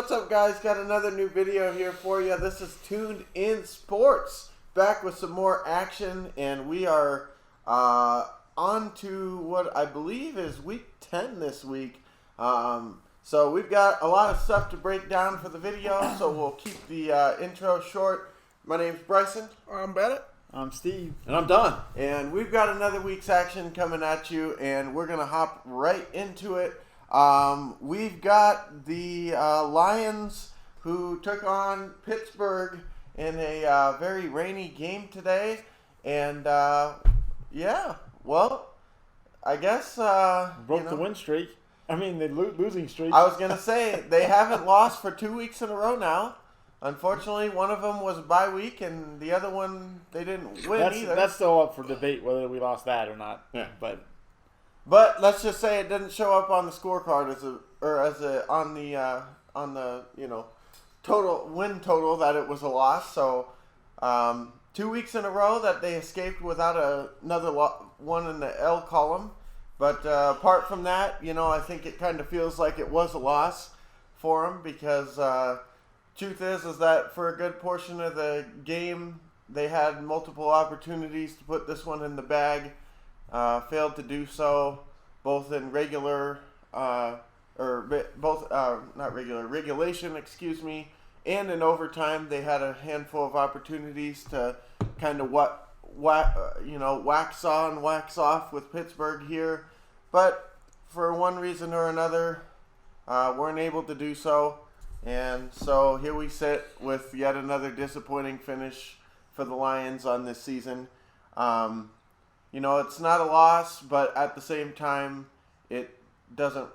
what's up, guys? Got another new video here for you. This is Tuned In Sports, back with some more action, and we are on to what I believe is week 10 this week. So we've got a lot of stuff to break down for the video, so we'll keep the intro short. My name's Bryson. I'm Bennett. I'm Steve. And I'm Don. And we've got another week's action coming at you, and we're going to hop right into it. We've got the Lions who took on Pittsburgh in a very rainy game today. And, well, I guess... Broke the win streak. I mean, the losing streak. I was going to say, they haven't lost for 2 weeks in a row now. Unfortunately, one of them was a bye week, and the other one, they didn't win either. That's still up for debate whether we lost that or not. Yeah. But let's just say it didn't show up on the scorecard on the total win total that it was a loss. So 2 weeks in a row that they escaped without another one in the L column. But apart from that, I think it kind of feels like it was a loss for them because truth is that for a good portion of the game they had multiple opportunities to put this one in the bag. Failed to do so, both in regulation, and in overtime. They had a handful of opportunities to kind of wax on, wax off with Pittsburgh here, but for one reason or another, weren't able to do so. And so here we sit with yet another disappointing finish for the Lions on this season. It's not a loss, but at the same time, it doesn't.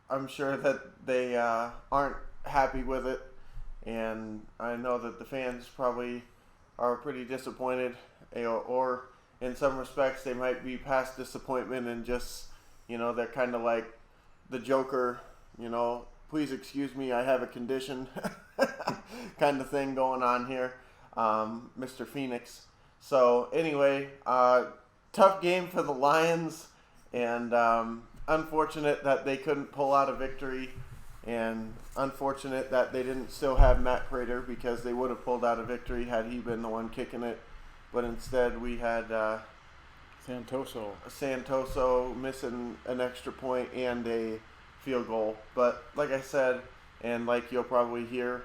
I'm sure that they aren't happy with it, and I know that the fans probably are pretty disappointed, or in some respects, they might be past disappointment and just, they're kind of like the Joker, please excuse me, I have a condition kind of thing going on here, Mr. Phoenix. So anyway, tough game for the Lions, and unfortunate that they couldn't pull out a victory, and unfortunate that they didn't still have Matt Prater, because they would have pulled out a victory had he been the one kicking it. But instead we had Santoso missing an extra point and a field goal. But like I said, and like you'll probably hear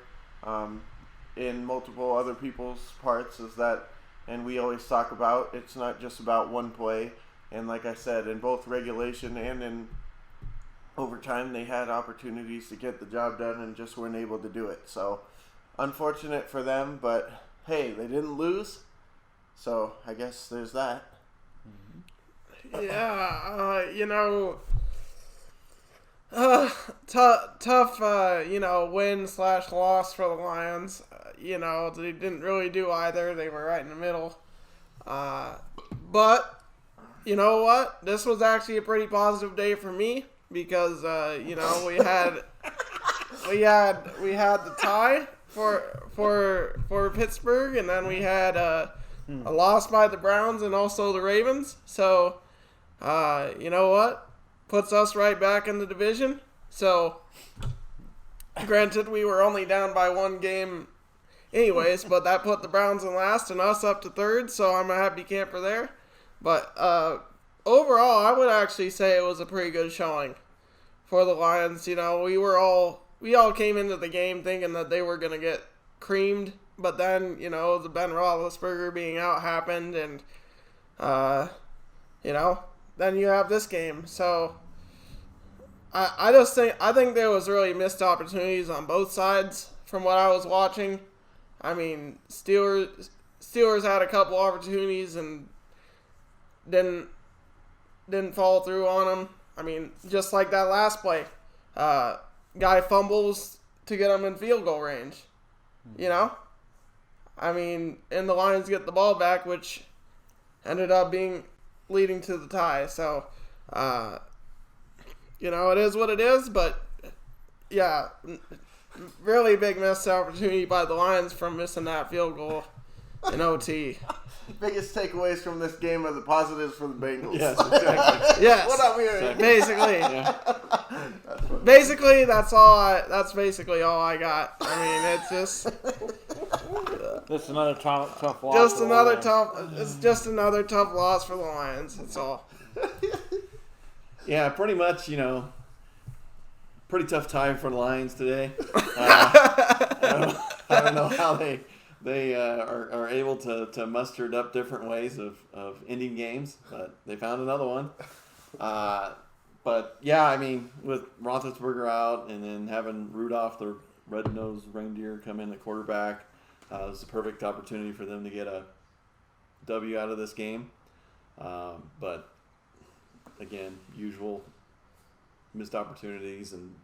in multiple other people's parts, is that, and we always talk about, it's not just about one play. And like I said, in both regulation and in overtime, they had opportunities to get the job done and just weren't able to do it. So unfortunate for them, but hey, they didn't lose. So I guess there's that. Yeah, tough, win/loss for the Lions. They didn't really do either. They were right in the middle. But you know what? This was actually a pretty positive day for me because we had the tie for Pittsburgh, and then we had a loss by the Browns and also the Ravens. So you know what? Puts us right back in the division. So granted, we were only down by one game anyways, but that put the Browns in last and us up to third, so I'm a happy camper there. But overall, I would actually say it was a pretty good showing for the Lions. We all came into the game thinking that they were going to get creamed, but then, the Ben Roethlisberger being out happened, and, then you have this game. So I think there was really missed opportunities on both sides from what I was watching. I mean, Steelers had a couple opportunities and didn't follow through on them. I mean, just like that last play, guy fumbles to get him in field goal range. I mean, and the Lions get the ball back, which ended up leading to the tie. So, it is what it is. But yeah, really big missed opportunity by the Lions from missing that field goal. in OT. Biggest takeaways from this game are the positives for the Bengals. Yes, exactly. Yes. What I'm hearing. Basically. Yeah. Basically, that's basically all I got. I mean, it's just That's another tough loss. it's just another tough loss for the Lions. That's all. Yeah, pretty much, pretty tough time for the Lions today. I don't know how they are able to muster up different ways of ending games, but they found another one. But yeah, I mean, with Roethlisberger out and then having Rudolph, the red-nosed reindeer, come in at quarterback, it was a perfect opportunity for them to get a W out of this game. But again, usual missed opportunities and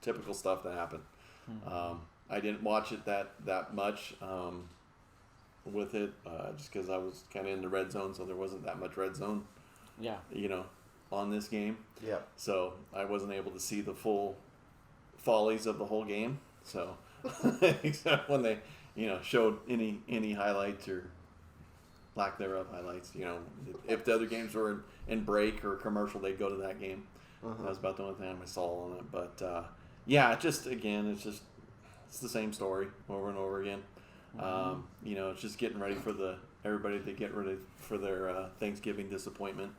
typical stuff that happened. I didn't watch it that much with it just because I was kind of in the red zone, so there wasn't that much red zone. Yeah. On this game. Yeah. So I wasn't able to see the full follies of the whole game. So except when they, showed any highlights or lack thereof highlights. If the other games were in break or commercial, they'd go to that game. That was about the only thing I saw on it. But yeah, it's the same story over and over again. It's just getting ready for everybody to get ready for their Thanksgiving disappointment.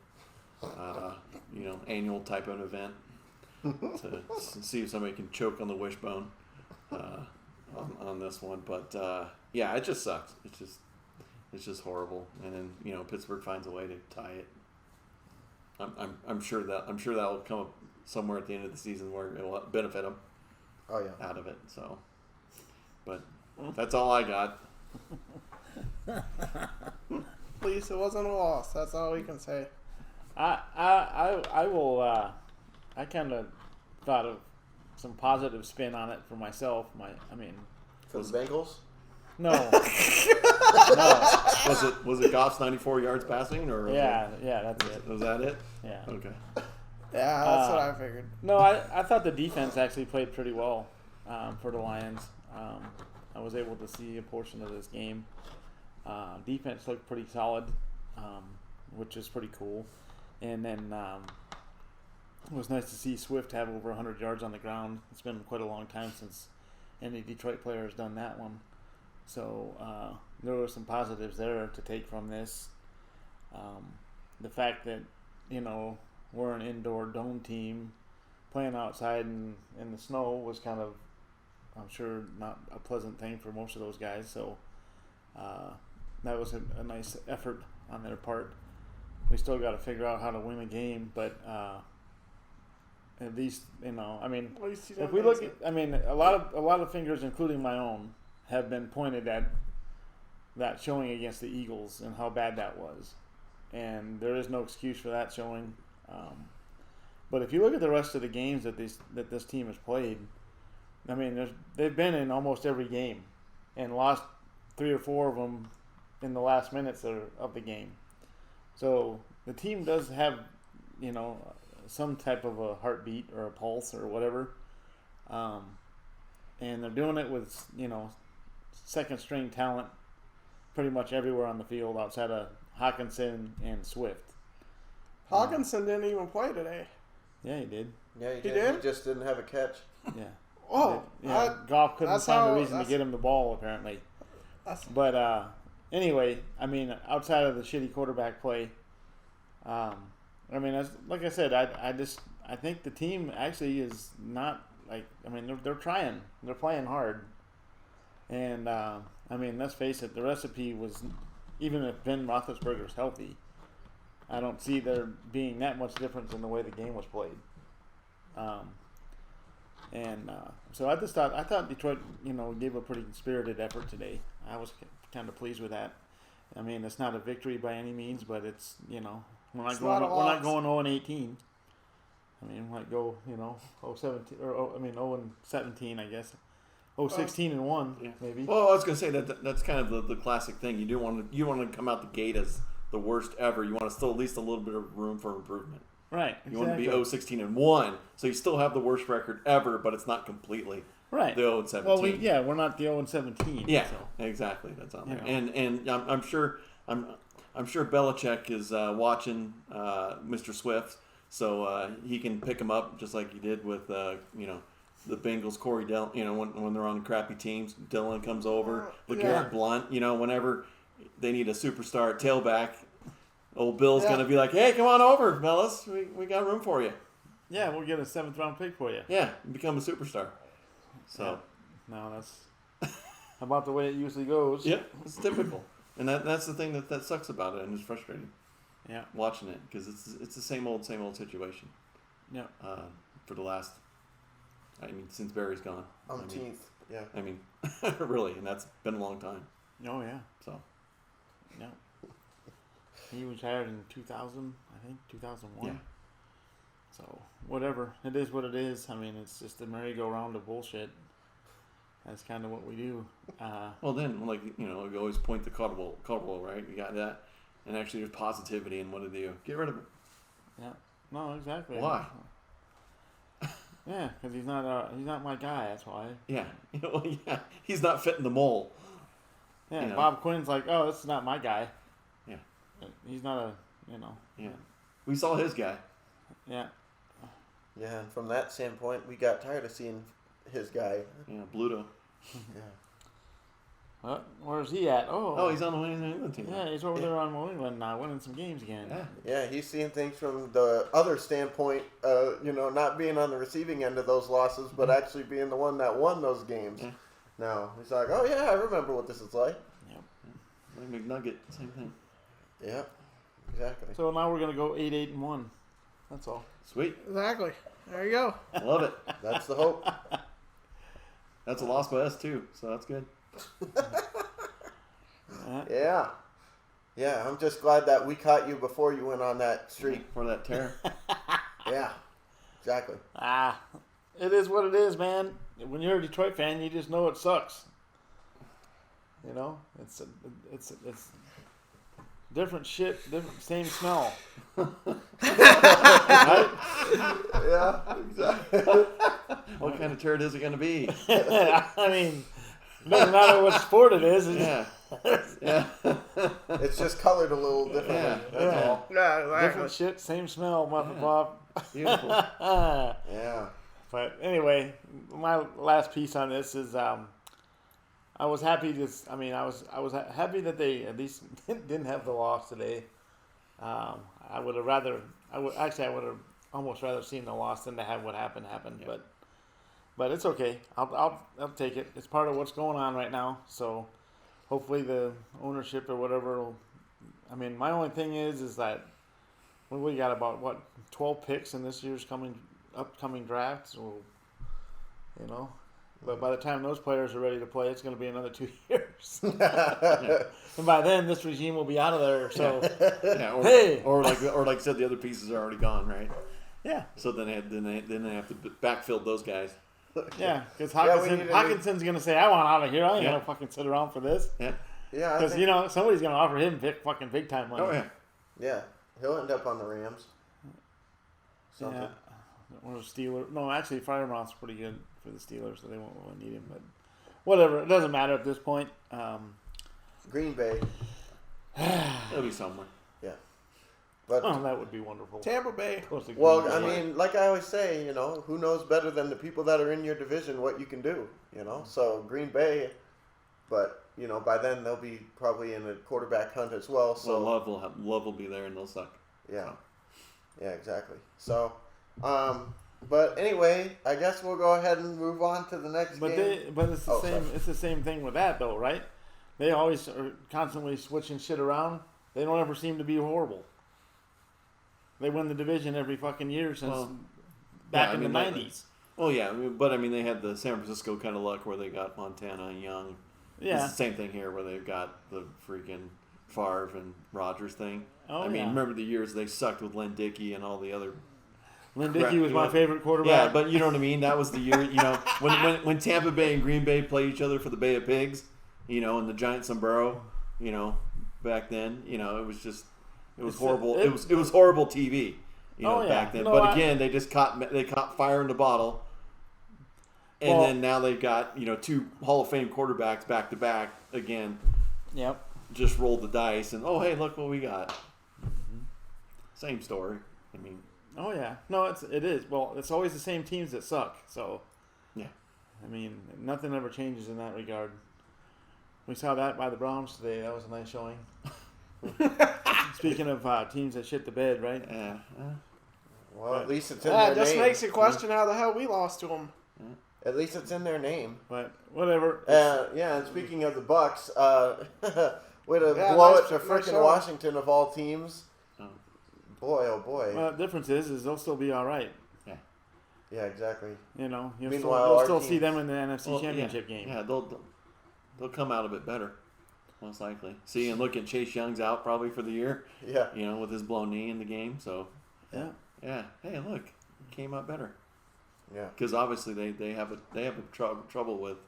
Annual type of event to see if somebody can choke on the wishbone on this one. But yeah, it just sucks. It's just horrible. And then Pittsburgh finds a way to tie it. I'm sure that will come up somewhere at the end of the season where it will benefit them. Oh yeah. Out of it. So, but that's all I got. At least it wasn't a loss. That's all we can say. I will. I kind of thought of some positive spin on it for myself. For the Bengals? No, no. Was it Goff's 94 yards passing or? Yeah, that's it. Was that it? Yeah. Okay. Yeah, that's what I figured. No, I thought the defense actually played pretty well for the Lions. I was able to see a portion of this game. Defense looked pretty solid, which is pretty cool. And then it was nice to see Swift have over 100 yards on the ground. It's been quite a long time since any Detroit player has done that one. So there were some positives there to take from this. The fact that, we're an indoor dome team playing outside in the snow was kind of, I'm sure, not a pleasant thing for most of those guys. So that was a nice effort on their part. We still got to figure out how to win a game, but at least if we look at, a lot of fingers, including my own, have been pointed at that showing against the Eagles and how bad that was, and there is no excuse for that showing. But if you look at the rest of the games that this team has played, they've been in almost every game, and lost 3 or 4 of them in the last minutes of the game. So the team does have, some type of a heartbeat or a pulse or whatever. And they're doing it with, second string talent pretty much everywhere on the field outside of Hawkinson and Swift. Hawkinson didn't even play today. Yeah, he did. Yeah, He did? He just didn't have a catch. Yeah. Oh, Yeah, Goff couldn't find a reason to that's- get him the ball, apparently. But anyway, outside of the shitty quarterback play, like I said, I think the team actually is not they're trying, they're playing hard, and let's face it, the recipe was, even if Ben Roethlisberger's healthy, I don't see there being that much difference in the way the game was played. So I thought Detroit, gave a pretty spirited effort today. I was kind of pleased with that. It's not a victory by any means, but it's, we're not going 0-18. We might go, 0-17 or 0-17, I guess. 0-16-1, maybe. Well, I was going to say that's kind of the classic thing. You want to come out the gate as the worst ever. You want to still at least a little bit of room for improvement. Right. You want to be 0-16-1, so you still have the worst record ever, but it's not completely Right. The 0-17. Well, we're not the 0-17. Yeah, So. exactly. That's on there. You know. And I'm sure Belichick is watching Mr. Swift, so he can pick him up just like he did with the Bengals. Corey Dillon, when they're on crappy teams, Dillon comes over. LeGarrette Blount, whenever they need a superstar at tailback, old Bill's gonna be like, "Hey, come on over, fellas. We got room for you." Yeah, we'll get a 7th-round pick for you. Yeah, become a superstar. So, no, that's about the way it usually goes. yeah, it's typical, and that's the thing that sucks about it, and it's frustrating. Yeah, watching it because it's the same old situation. Yeah. For the last, since Barry's gone. Umpteenth. Yeah. Really, and that's been a long time. Oh yeah. So. Yeah. He retired in 2000, I think 2001. Yeah. So whatever, it is what it is. It's just a merry-go-round of bullshit. That's kind of what we do. Well, then, we always point to Caldwell, right? You got that, and actually, there's positivity in what to do. Get rid of it. Yeah. No, exactly. Why? Yeah, because he's not my guy. That's why. Yeah. Yeah. He's not fitting the mold. Yeah. Bob Quinn's like, oh, this is not my guy. Yeah. He's not a, Yeah. We saw his guy. Yeah. Yeah, and from that standpoint, we got tired of seeing his guy. Yeah, Bluto. Yeah. Where's he at? Oh, he's on the New England team. Yeah, he's over there on New England now, winning some games again. Yeah. Yeah, he's seeing things from the other standpoint, not being on the receiving end of those losses, but actually being the one that won those games. Yeah. Now, he's like, oh, yeah, I remember what this is like. Yep. Like McNugget, same thing. Yeah, exactly. So now we're going to go 8-1. That's all. Sweet. Exactly. There you go. Love it. That's the hope. That's a loss by us, too, so that's good. Yeah. Yeah, I'm just glad that we caught you before you went on that streak. For that tear. Yeah, exactly. It is what it is, man. When you're a Detroit fan, you just know it sucks. It's different shit, same smell. Right? Yeah, exactly. What kind of turd is it going to be? It doesn't matter what sport it is. Yeah. Yeah. It's just colored a little differently. Yeah. That's all. Yeah, exactly. Different shit, same smell, motherfucker. Beautiful. Yeah. But anyway, my last piece on this is I was happy I was happy that they at least didn't have the loss today. I would have almost rather seen the loss than to have what happened. Yeah. But it's okay. I'll take it. It's part of what's going on right now. So hopefully the ownership or whatever will. My only thing is that we got about 12 picks in this year's upcoming draft. So but by the time those players are ready to play, it's going to be another 2 years. And by then, this regime will be out of there. So yeah, or like I said, the other pieces are already gone, right? Yeah. So then they have to backfill those guys. Yeah, because Yeah, Hawkinson's going to say, I want out of here. I ain't going to fucking sit around for this. Yeah. Yeah. Because, somebody's going to offer him fucking big time money. Oh, yeah. Yeah. He'll end up on the Rams. Something. Yeah. Or Steelers. No, actually, Firemount's pretty good for the Steelers, so they won't really need him. But whatever. It doesn't matter at this point. Green Bay. He'll be somewhere. Yeah. But that would be wonderful. Tampa Bay. well, like I always say, who knows better than the people that are in your division what you can do, So Green Bay, but by then they'll be probably in a quarterback hunt as well. So Love will be there and they'll suck. Yeah. Yeah, exactly. So, but anyway, I guess we'll go ahead and move on to the next game. But it's the same. Sorry. It's the same thing with that, though, right? They always are constantly switching shit around. They don't ever seem to be horrible. They win the division every fucking year since back in the 90s. Well, yeah, but they had the San Francisco kind of luck where they got Montana and Young. Yeah. It's the same thing here where they've got the freaking Favre and Rodgers thing. Oh, remember the years they sucked with Len Dickey and all the other. Len Dickey was my favorite quarterback. Yeah, but you know what I mean? That was the year, when Tampa Bay and Green Bay played each other for the Bay of Pigs, and the giant sombrero, back then, it was horrible. It was horrible TV, back then. But again, they caught fire in the bottle. And Well- then now they've got 2 Hall of Fame quarterbacks back to back again. Yep. Just rolled the dice, and oh hey, look what we got. Same story. I mean, Oh yeah. No, it is. Well, it's always the same teams that suck. So. yeah. I mean, nothing ever changes in that regard. We saw that by the Browns today. That was a nice showing. Speaking of teams that shit the bed, right? Yeah. Well, at least it's in Yeah, their it just name. makes you question how the hell we lost to them. At least it's in their name. But whatever. Yeah, and speaking of the Bucks, way to Yeah, blow nice- it to nice frickin' showing. Washington of all teams. Oh. Boy, oh boy. Well, the difference is they'll still be all right. Yeah, exactly. You know, you'll Meanwhile, you'll our still see teams- them in the NFC Well, Championship game. Yeah, they'll come out a bit better, most likely. See, and look at Chase Young's out probably for the year. Yeah. With his blown knee in the game. So Yeah. yeah. Hey, look, came out better. Yeah. Because obviously they have trouble with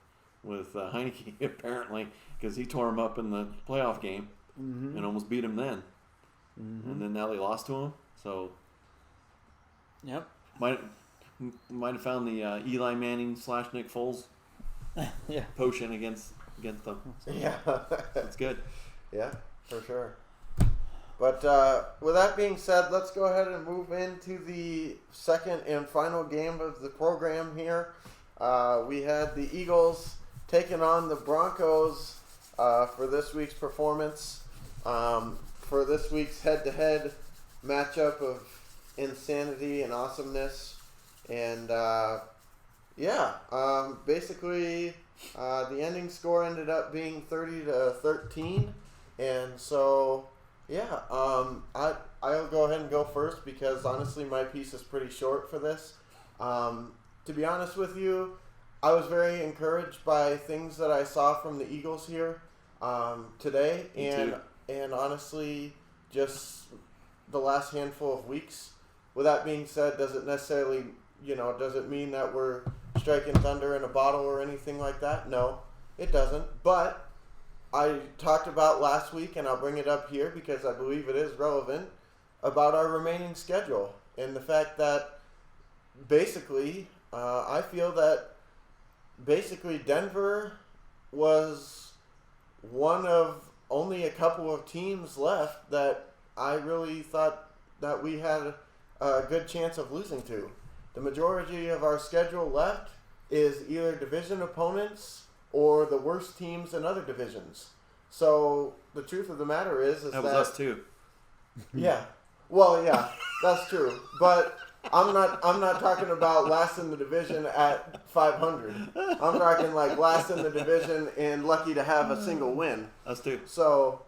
Heineke apparently because he tore him up in the playoff game and almost beat him then, and then now they lost to him. So Yep. might have found the Eli Manning / Nick Foles Yeah. potion against them. So Yeah. that's good. Yeah, for sure. But with that being said, let's go ahead and move into the second and final game of the program here. We had the Eagles taking on the Broncos for this week's performance. For this week's head-to-head matchup of insanity and awesomeness. And basically the ending score ended up being 30-13. And so... yeah, I'll go ahead and go first because honestly my piece is pretty short for this. To be honest with you, I was very encouraged by things that I saw from the Eagles here today, Me and too. and honestly, just the last handful of weeks. With that being said, does it necessarily does it mean that we're striking thunder in a bottle or anything like that? No, it doesn't. But I talked about last week, and I'll bring it up here because I believe it is relevant, about our remaining schedule and the fact that basically, I feel that basically Denver was one of only a couple of teams left that I really thought that we had a good chance of losing to. The majority of our schedule left is either division opponents or the worst teams in other divisions. So the truth of the matter is That was us too. yeah. Well, yeah, that's true. But I'm not talking about last in the division at 500. I'm talking like last in the division and lucky to have a single win. Us too. So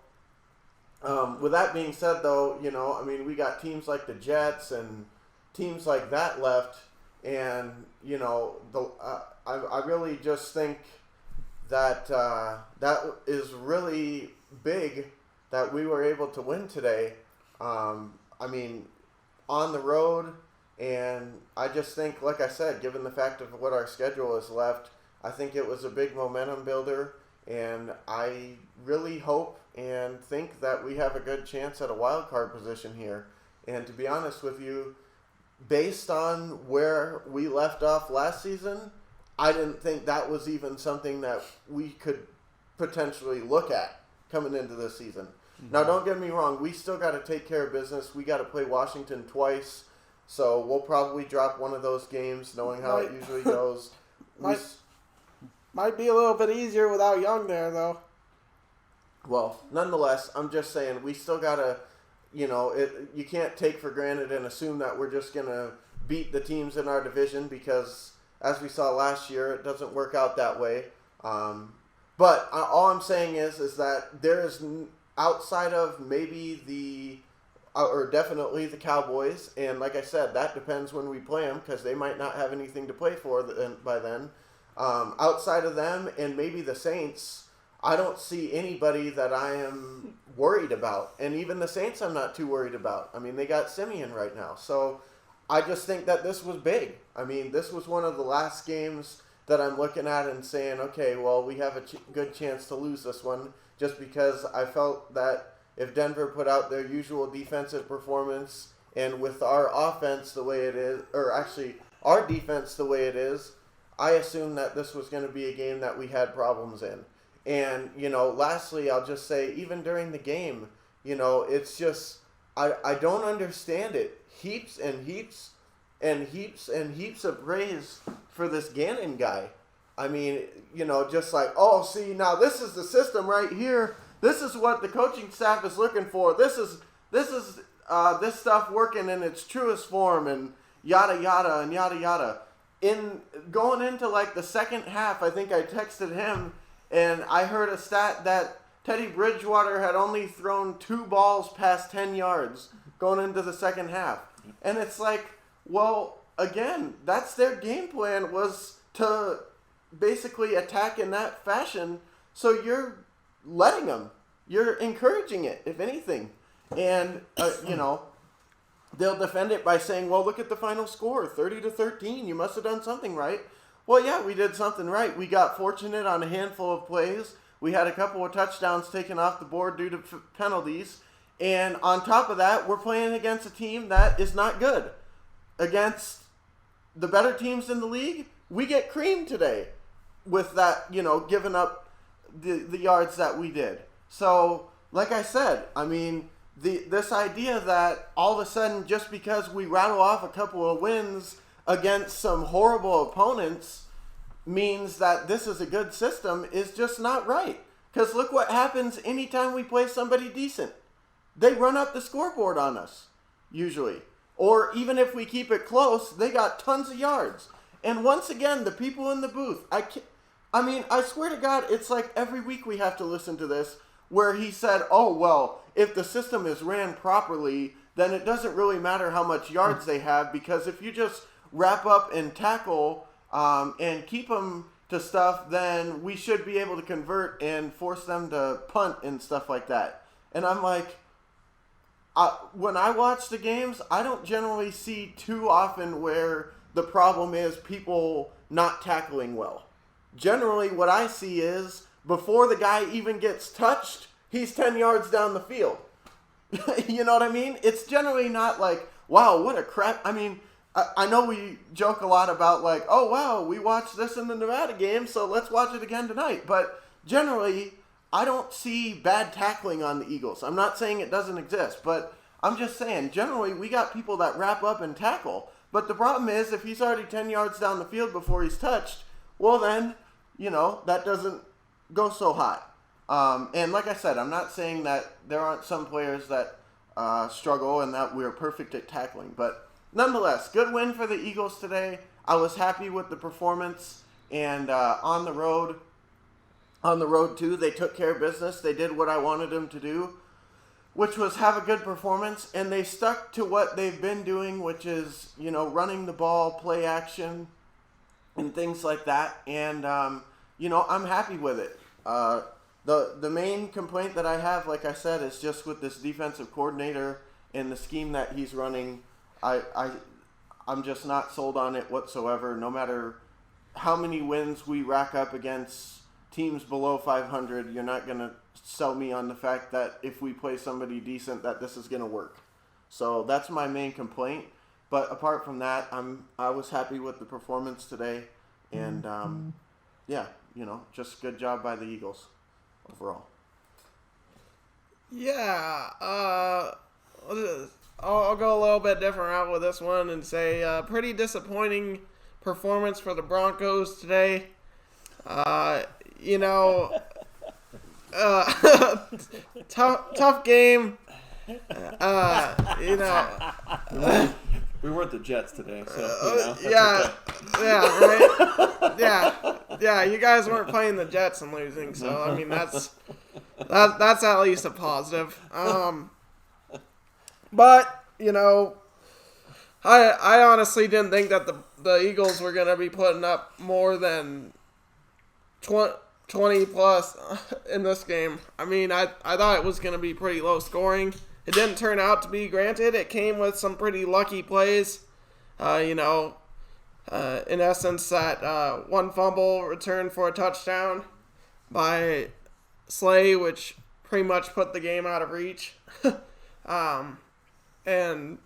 with that being said, though, we got teams like the Jets and teams like that left, and I really just think that that is really big that we were able to win today. On the road, and I just think, like I said, given the fact of what our schedule is left, I think it was a big momentum builder, and I really hope and think that we have a good chance at a wild card position here. And to be honest with you, based on where we left off last season, I didn't think that was even something that we could potentially look at coming into this season. Mm-hmm. Now, don't get me wrong. We still got to take care of business. We got to play Washington twice, so we'll probably drop one of those games, knowing how it usually goes. Might be a little bit easier without Young there, though. Well, nonetheless, I'm just saying we still got to, you can't take for granted and assume that we're just going to beat the teams in our division because, as we saw last year, it doesn't work out that way. But all I'm saying is that there is, outside of maybe or definitely the Cowboys, and like I said, that depends when we play them because they might not have anything to play for by then. Outside of them and maybe the Saints, I don't see anybody that I am worried about. And even the Saints I'm not too worried about. They got Simeon right now. So I just think that this was big. This was one of the last games that I'm looking at and saying, okay, well, we have a good chance to lose this one just because I felt that if Denver put out their usual defensive performance and with our offense the way it is, or actually our defense the way it is, I assumed that this was going to be a game that we had problems in. And, lastly, I'll just say, even during the game, it's just, I don't understand it. Heaps and heaps and heaps and heaps of praise for this Gannon guy. I mean, just like, oh, see, now this is the system right here. This is what the coaching staff is looking for. This is this stuff working in its truest form, and yada yada and yada yada. In going into like the second half, I think I texted him, and I heard a stat that Teddy Bridgewater had only thrown 2 balls past 10 yards going into the second half. And it's like, well, again, that's their game plan, was to basically attack in that fashion. So you're letting them. You're encouraging it, if anything. And, they'll defend it by saying, well, look at the final score, 30-13. You must have done something right. Well, yeah, we did something right. We got fortunate on a handful of plays. We had a couple of touchdowns taken off the board due to penalties. And on top of that, we're playing against a team that is not good. Against the better teams in the league, we get creamed today with that, giving up the yards that we did. So, like I said, I mean, this idea that all of a sudden, just because we rattle off a couple of wins against some horrible opponents means that this is a good system is just not right. Because look what happens anytime we play somebody decent. They run up the scoreboard on us, usually. Or even if we keep it close, they got tons of yards. And once again, the people in the booth, I swear to God, it's like every week we have to listen to this, where he said, oh, well, if the system is ran properly, then it doesn't really matter how much yards they have, because if you just wrap up and tackle and keep them to stuff, then we should be able to convert and force them to punt and stuff like that. And I'm like, when I watch the games, I don't generally see too often where the problem is people not tackling well. Generally, what I see is before the guy even gets touched, he's 10 yards down the field. You know what I mean? It's generally not like, wow, what a crap. I mean, I know we joke a lot about like, oh, wow, we watched this in the Nevada game, so let's watch it again tonight. But generally, I don't see bad tackling on the Eagles. I'm not saying it doesn't exist, but I'm just saying, generally, we got people that wrap up and tackle. But the problem is, if he's already 10 yards down the field before he's touched, well then, that doesn't go so hot. And like I said, I'm not saying that there aren't some players that struggle and that we're perfect at tackling. But nonetheless, good win for the Eagles today. I was happy with the performance. And on the road too, they took care of business. They did what I wanted them to do, which was have a good performance. And they stuck to what they've been doing, which is, running the ball, play action, and things like that. And, I'm happy with it. The main complaint that I have, like I said, is just with this defensive coordinator and the scheme that he's running. I'm just not sold on it whatsoever. No matter how many wins we rack up against teams below 500, you're not going to sell me on the fact that if we play somebody decent, that this is going to work. So that's my main complaint. But apart from that, I was happy with the performance today, and just good job by the Eagles overall. Yeah, I'll go a little bit different route with this one and say pretty disappointing performance for the Broncos today. Tough game. We weren't the Jets today, so right? Yeah. You guys weren't playing the Jets and losing, so I mean that's at least a positive. But I honestly didn't think that the Eagles were gonna be putting up more than 20 plus in this game. I mean, I thought it was gonna be pretty low scoring. It didn't turn out to be. Granted, it came with some pretty lucky plays. In essence, that one fumble return for a touchdown by Slay, which pretty much put the game out of reach. And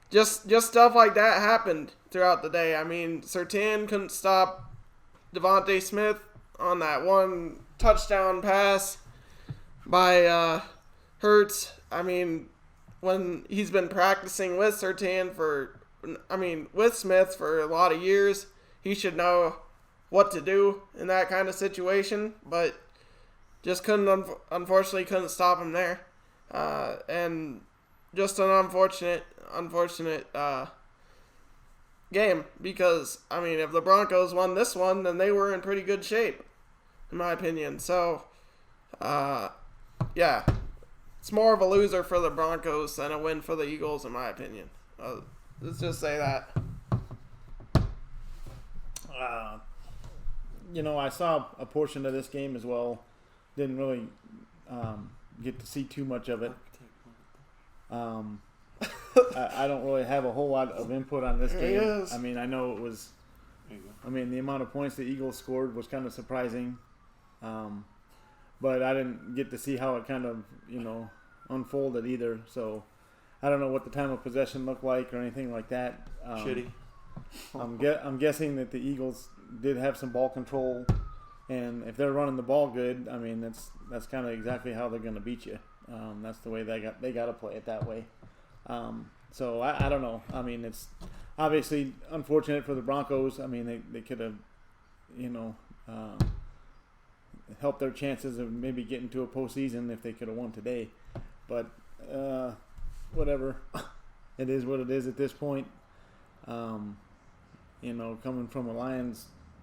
just stuff like that happened throughout the day. I mean, Surtain couldn't stop Devontae Smith on that one touchdown pass by Hurts. I mean, when he's been practicing with Surtain with Smith for a lot of years, he should know what to do in that kind of situation, but just unfortunately couldn't stop him there. And just an unfortunate game, because, I mean, if the Broncos won this one, then they were in pretty good shape, in my opinion. So, yeah, it's more of a loser for the Broncos than a win for the Eagles, in my opinion. Let's just say that. I saw a portion of this game as well. Didn't really get to see too much of it. I don't really have a whole lot of input on this game. Yes. I mean, I know it was. I mean, the amount of points the Eagles scored was kind of surprising, but I didn't get to see how it kind of unfolded either. So I don't know what the time of possession looked like or anything like that. Shitty. I'm guessing that the Eagles did have some ball control, and if they're running the ball good, I mean that's kind of exactly how they're going to beat you. That's the way they got to play it that way. So I don't know. I mean, it's obviously unfortunate for the Broncos. I mean, they could have, helped their chances of maybe getting to a postseason if they could have won today. But whatever, it is what it is at this point. Coming from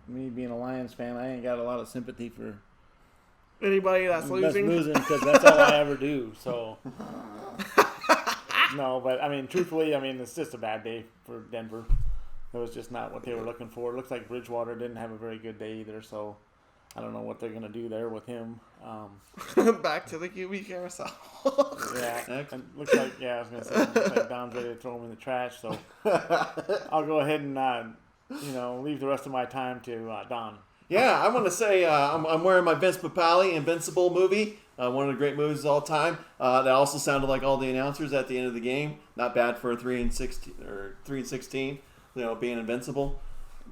me being a Lions fan, I ain't got a lot of sympathy for Anybody that's losing. Because that's all I ever do. So no, but I mean, truthfully, it's just a bad day for Denver. It was just not what they were looking for. It looks like Bridgewater didn't have a very good day either. So I don't know what they're gonna do there with him. Back to the QB carousel. Yeah, and looks like I was gonna say looks like Don's ready to throw him in the trash. So I'll go ahead and leave the rest of my time to Don. Yeah, I want to say I'm wearing my Vince Papale Invincible movie, one of the great movies of all time. That also sounded like all the announcers at the end of the game. Not bad for a 3-16 or 3-16, being invincible.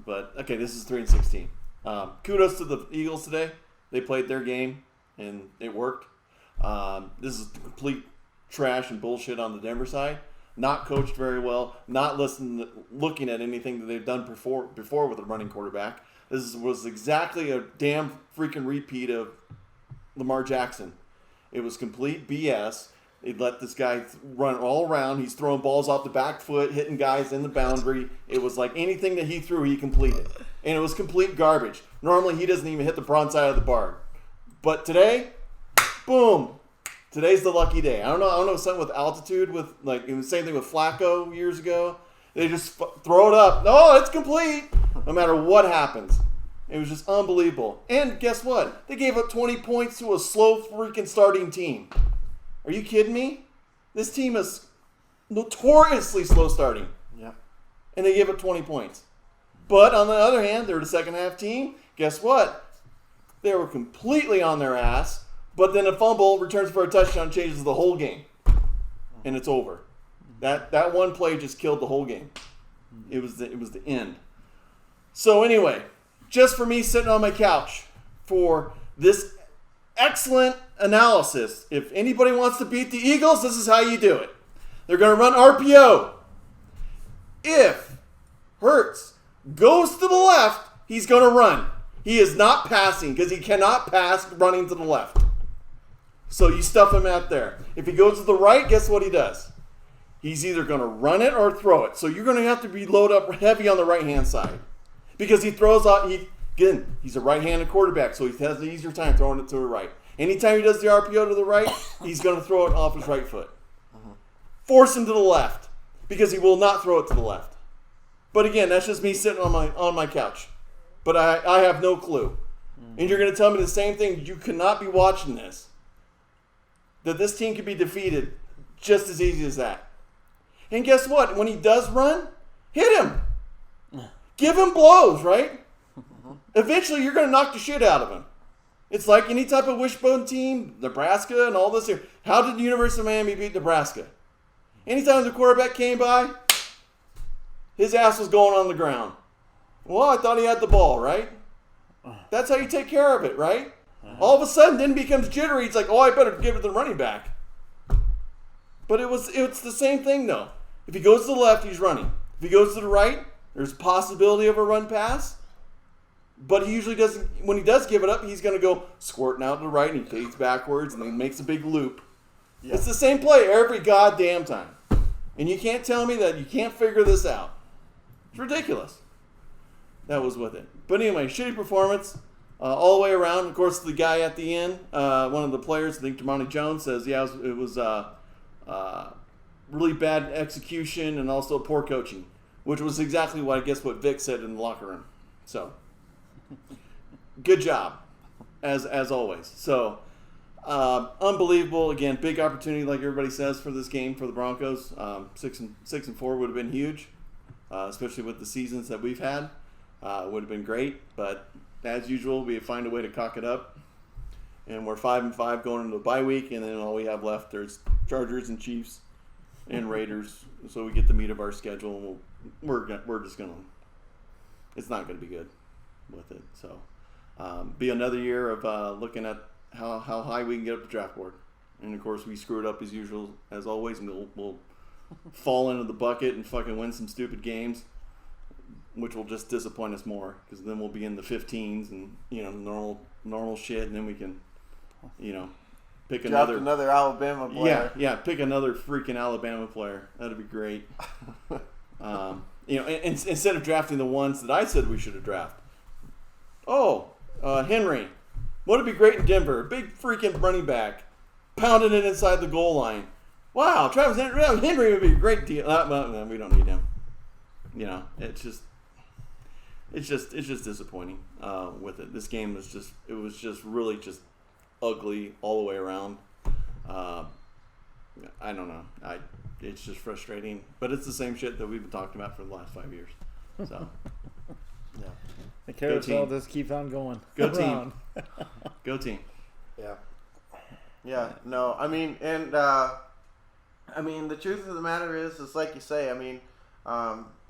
But okay, this is 3-16. Kudos to the Eagles today. They played their game and it worked. This is complete trash and bullshit on the Denver side. Not coached very well. Not looking at anything that they've done before with a running quarterback. This was exactly a damn freaking repeat of Lamar Jackson. It was complete BS. They let this guy run all around. He's throwing balls off the back foot, hitting guys in the boundary. It was like anything that he threw, he completed. And it was complete garbage. Normally, he doesn't even hit the front side of the bar. But today, boom. Today's the lucky day. I don't know something with altitude, it was the same thing with Flacco years ago. They just throw it up. No, it's complete. No matter what happens. It was just unbelievable. And guess what? They gave up 20 points to a slow freaking starting team. Are you kidding me? This team is notoriously slow starting. Yeah. And they gave up 20 points. But on the other hand, they're the second half team. Guess what? They were completely on their ass. But then a fumble returns for a touchdown, changes the whole game. And it's over. That one play just killed the whole game. It was the end. So anyway, just for me sitting on my couch for this excellent analysis. If anybody wants to beat the Eagles, this is how you do it. They're going to run RPO. If Hurts goes to the left, he's going to run. He is not passing because he cannot pass running to the left. So you stuff him out there. If he goes to the right, guess what he does? He's either going to run it or throw it. So you're going to have to be load up heavy on the right-hand side. Because he throws out, he's a right-handed quarterback, so he has an easier time throwing it to the right. Anytime he does the RPO to the right, he's going to throw it off his right foot. Force him to the left, because he will not throw it to the left. But again, that's just me sitting on my couch. But I have no clue. And you're going to tell me the same thing. You cannot be watching this. That this team can be defeated just as easy as that. And guess what? When he does run, hit him. Give him blows, right? Eventually, you're going to knock the shit out of him. It's like any type of wishbone team, Nebraska and all this here. How did the University of Miami beat Nebraska? Anytime the quarterback came by, his ass was going on the ground. Well, I thought he had the ball, right? That's how you take care of it, right? All of a sudden, then becomes jittery. It's like, oh, I better give it to the running back. But it's the same thing, though. If he goes to the left, he's running. If he goes to the right, there's a possibility of a run pass. But he usually doesn't. When he does give it up, he's going to go squirting out to the right, and he fades backwards, and then makes a big loop. Yeah. It's the same play every goddamn time. And you can't tell me that you can't figure this out. It's ridiculous. That was with it. But anyway, shitty performance all the way around. Of course, the guy at the end, one of the players, I think Damani Jones, says, yeah, it was really bad execution and also poor coaching, which was exactly what Vic said in the locker room. So, good job, as always. So, unbelievable. Again, big opportunity, like everybody says, for this game for the Broncos. 6-4 would have been huge, especially with the seasons that we've had. Would have been great, but as usual, we find a way to cock it up. And we're 5-5 going into the bye week, and then all we have left there's Chargers and Chiefs and Raiders. So we get the meat of our schedule, and we're just gonna. It's not gonna be good with it. So be another year of looking at how high we can get up the draft board. And of course, we screw it up as usual, as always, and we'll fall into the bucket and fucking win some stupid games, which will just disappoint us more, because then we'll be in the 15s and normal shit, and then we can pick another Alabama player. Yeah, pick another freaking Alabama player. That'd be great. Instead of drafting the ones that I said we should have drafted. Henry. Would've be great in Denver. Big freaking running back, pounding it inside the goal line. Wow, Travis Henry would be a great deal. No, we don't need him. It's just disappointing with it. This game was just really ugly all the way around. I don't know. It's just frustrating, but it's the same shit that we've been talking about for the last 5 years. So, yeah, the carousel just keeps on going. Go team. Go team. Yeah. Yeah. No, I mean, and the truth of the matter is like you say. I mean,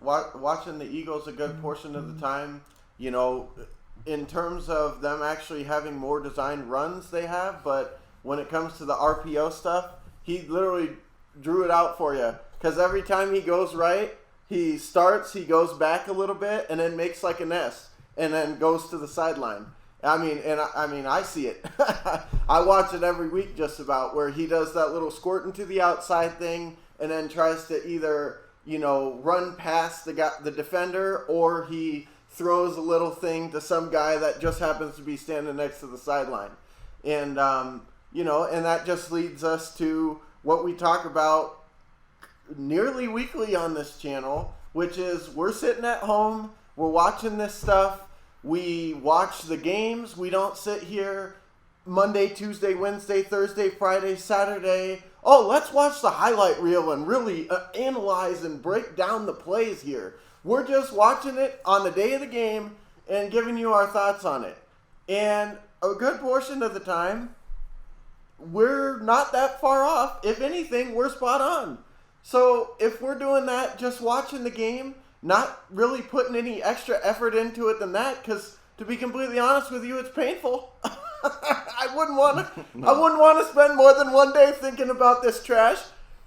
watching the Eagles a good portion of the time, in terms of them actually having more designed runs they have, but when it comes to the RPO stuff, he literally drew it out for you, because every time he goes right, he goes back a little bit and then makes like an S and then goes to the sideline. I see it. I watch it every week just about, where he does that little squirting to the outside thing and then tries to either run past the defender, or he throws a little thing to some guy that just happens to be standing next to the sideline. And, and that just leads us to what we talk about nearly weekly on this channel, which is we're sitting at home, we're watching this stuff, we watch the games, we don't sit here Monday, Tuesday, Wednesday, Thursday, Friday, Saturday. Oh, let's watch the highlight reel and really analyze and break down the plays here. We're just watching it on the day of the game and giving you our thoughts on it. And a good portion of the time, we're not that far off. If anything, we're spot on. So if we're doing that, just watching the game, not really putting any extra effort into it than that, because to be completely honest with you, it's painful. I wouldn't want to spend more than one day thinking about this trash.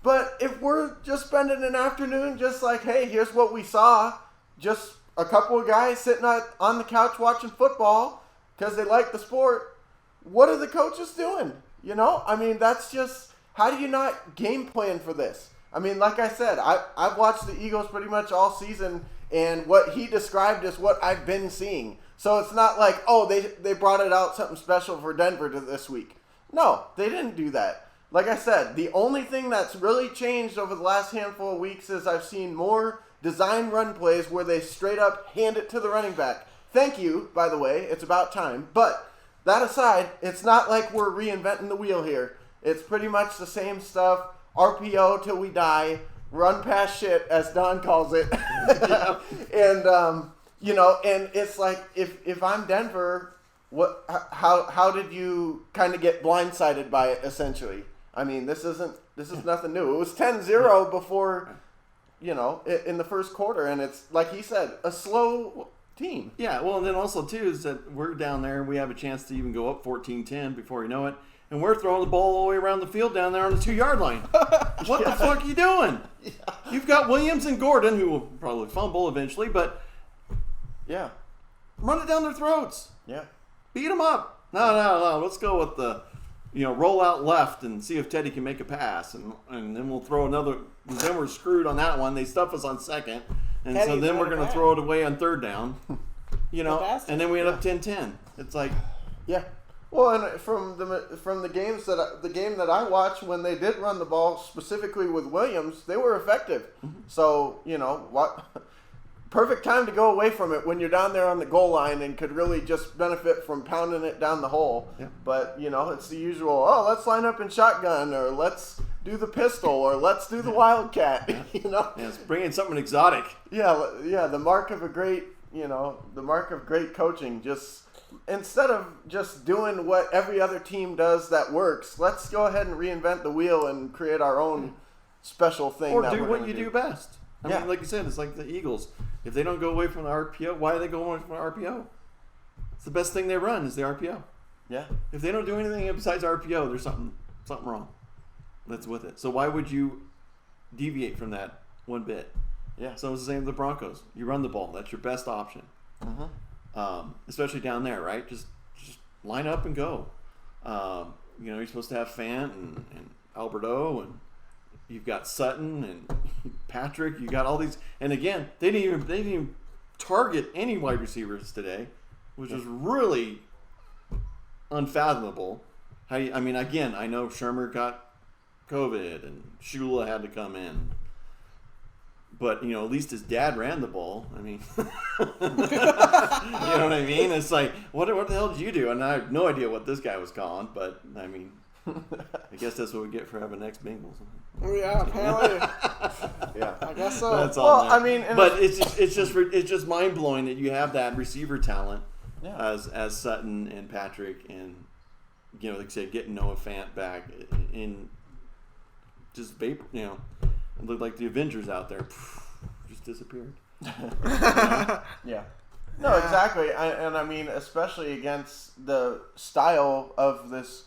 But if we're just spending an afternoon just like, hey, here's what we saw, just a couple of guys sitting on the couch watching football because they like the sport, what are the coaches doing? That's just, how do you not game plan for this? Like I said, I've watched the Eagles pretty much all season, and what he described is what I've been seeing. So it's not like, they brought it out something special for Denver this week. No, they didn't do that. Like I said, the only thing that's really changed over the last handful of weeks is I've seen more design run plays where they straight up hand it to the running back. Thank you, by the way. It's about time. But that aside, it's not like we're reinventing the wheel here. It's pretty much the same stuff. RPO till we die. Run past shit, as Don calls it. And, and it's like, if I'm Denver, how did you kind of get blindsided by it, essentially? This is nothing new. It was 10-0 before in the first quarter, and it's like he said, a slow team. Yeah, well, and then also too is that we're down there and we have a chance to even go up 14-10 before you know it, and we're throwing the ball all the way around the field down there on the 2-yard line. What the fuck are you doing? Yeah. You've got Williams and Gordon, who will probably fumble eventually, but yeah, run it down their throats. Yeah, beat them up. No. Let's go with the, roll out left and see if Teddy can make a pass, and then we'll throw another. Then we're screwed on that one. They stuff us on second, and so then we're going to throw it away on third down. And then we end up 10-10. It's like, yeah. Well, and from the game that I watched, when they did run the ball specifically with Williams, they were effective. Mm-hmm. So what. Perfect time to go away from it when you're down there on the goal line and could really just benefit from pounding it down the hole. Yeah. But, it's the usual, let's line up in shotgun, or let's do the pistol, or let's do the wildcat, Yeah, let's bring in something exotic. Yeah, the mark of great coaching. Just instead of just doing what every other team does that works, let's go ahead and reinvent the wheel and create our own special thing. Or do what you do best. I mean, like you said, it's like the Eagles. If they don't go away from the RPO, why are they going away from the RPO? It's the best thing they run is the RPO. Yeah. If they don't do anything besides RPO, there's something wrong. That's with it. So why would you deviate from that one bit? Yeah. So it's the same with the Broncos. You run the ball. That's your best option. Mm-hmm. Especially down there, right? Just line up and go. You're supposed to have Fant and Alberto, and you've got Sutton and Patrick. You got all these, and again, they didn't even target any wide receivers today, which is really unfathomable. I know Shermer got COVID and Shula had to come in, but at least his dad ran the ball. I mean, you know what I mean? It's like, what the hell did you do? And I have no idea what this guy was calling, but I mean, I guess that's what we get for having ex-Bengals. Yeah, apparently. Yeah, I guess so. That's all. But it's just mind blowing that you have that receiver talent, as Sutton and Patrick, and like I said, getting Noah Fant back in just vapor. It looked like the Avengers out there, just disappeared. Yeah. No, exactly, and I mean, especially against the style of this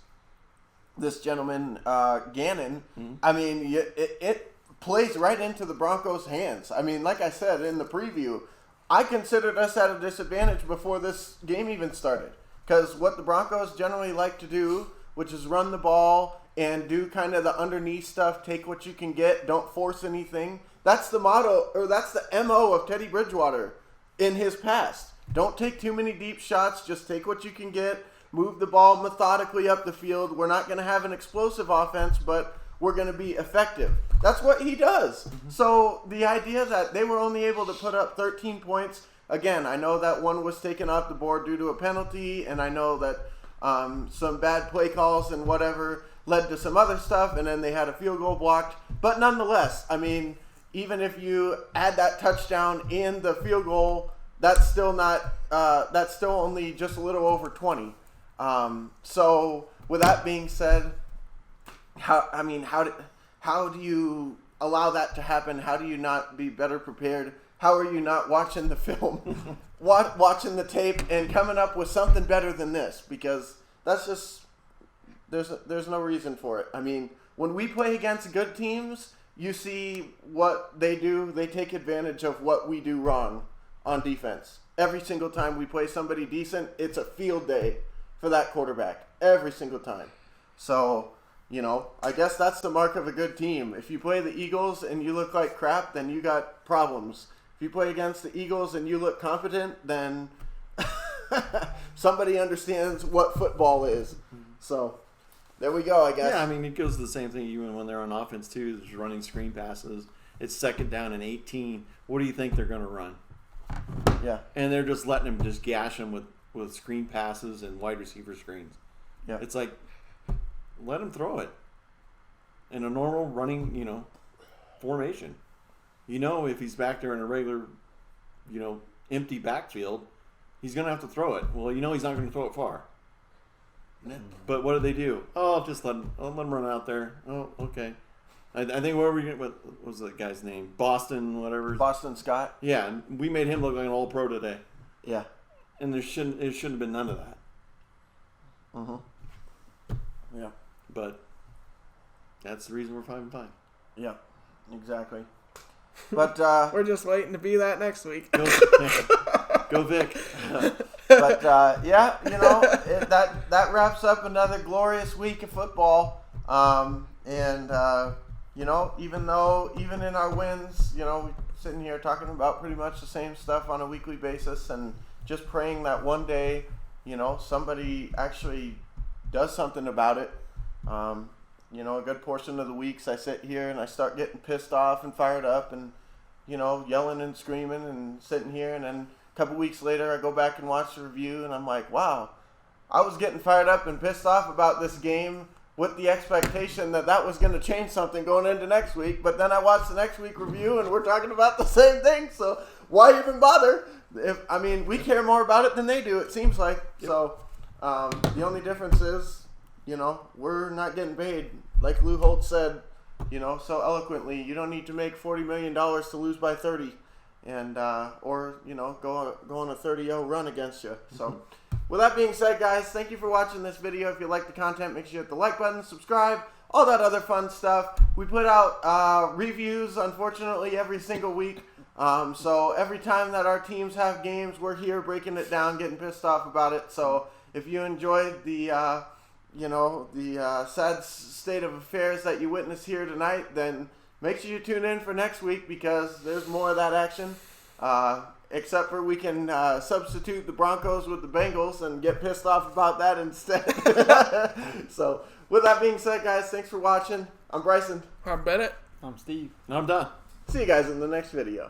gentleman, Gannon. Mm-hmm. I mean, it plays right into the Broncos' hands. I mean, like I said in the preview, I considered us at a disadvantage before this game even started. Because what the Broncos generally like to do, which is run the ball and do kind of the underneath stuff, take what you can get, don't force anything. That's the motto, or that's the MO of Teddy Bridgewater in his past. Don't take too many deep shots, just take what you can get. Move the ball methodically up the field. We're not going to have an explosive offense, but we're going to be effective. That's what he does. Mm-hmm. So the idea that they were only able to put up 13 points, again, I know that one was taken off the board due to a penalty, and I know that some bad play calls and whatever led to some other stuff, and then they had a field goal blocked. But nonetheless, I mean, even if you add that touchdown in the field goal, that's still only just a little over 20. So with that being said, how do you allow that to happen? How do you not be better prepared? How are you not watching the film, watching the tape, and coming up with something better than this? Because that's just there's no reason for it. I mean, when we play against good teams, you see what they do. They take advantage of what we do wrong on defense. Every single time we play somebody decent, it's a field day for that quarterback every single time. So, I guess that's the mark of a good team. If you play the Eagles and you look like crap, then you got problems. If you play against the Eagles and you look competent, then somebody understands what football is. So, there we go, I guess. Yeah, I mean, it goes to the same thing even when they're on offense, too. There's running screen passes. It's second down and 18. What do you think they're going to run? Yeah. And they're just letting them just gash them with screen passes and wide receiver screens. Yeah. It's like, let him throw it in a normal running, formation. If he's back there in a regular, empty backfield, he's going to have to throw it. Well, he's not going to throw it far. Yeah. But what do? Oh, just let him run out there. Oh, okay. I think what was the guy's name? Boston, whatever. Boston Scott. Yeah, and we made him look like an all-pro today. Yeah. And it shouldn't have been none of that. Yeah. But that's the reason we're 5-5. Yeah. Exactly. But We're just waiting to be that next week. Go Vic. but yeah, that wraps up another glorious week of football. Even in our wins, we're sitting here talking about pretty much the same stuff on a weekly basis, and just praying that one day, somebody actually does something about it. A good portion of the weeks I sit here and I start getting pissed off and fired up and, yelling and screaming and sitting here, and then a couple weeks later I go back and watch the review and I'm like, wow, I was getting fired up and pissed off about this game with the expectation that was going to change something going into next week, but then I watched the next week review and we're talking about the same thing, so why even bother? We care more about it than they do, it seems like. Yep. So the only difference is, we're not getting paid. Like Lou Holtz said, so eloquently, you don't need to make $40 million to lose by 30 and go on a 30-0 run against you. So with that being said, guys, thank you for watching this video. If you like the content, make sure you hit the like button, subscribe, all that other fun stuff. We put out reviews, unfortunately, every single week. So every time that our teams have games, we're here breaking it down, getting pissed off about it. So if you enjoyed the sad state of affairs that you witnessed here tonight, then make sure you tune in for next week, because there's more of that action. Except for we can substitute the Broncos with the Bengals and get pissed off about that instead. So with that being said, guys, thanks for watching. I'm Bryson. I'm Bennett. I'm Steve. And I'm done. See you guys in the next video.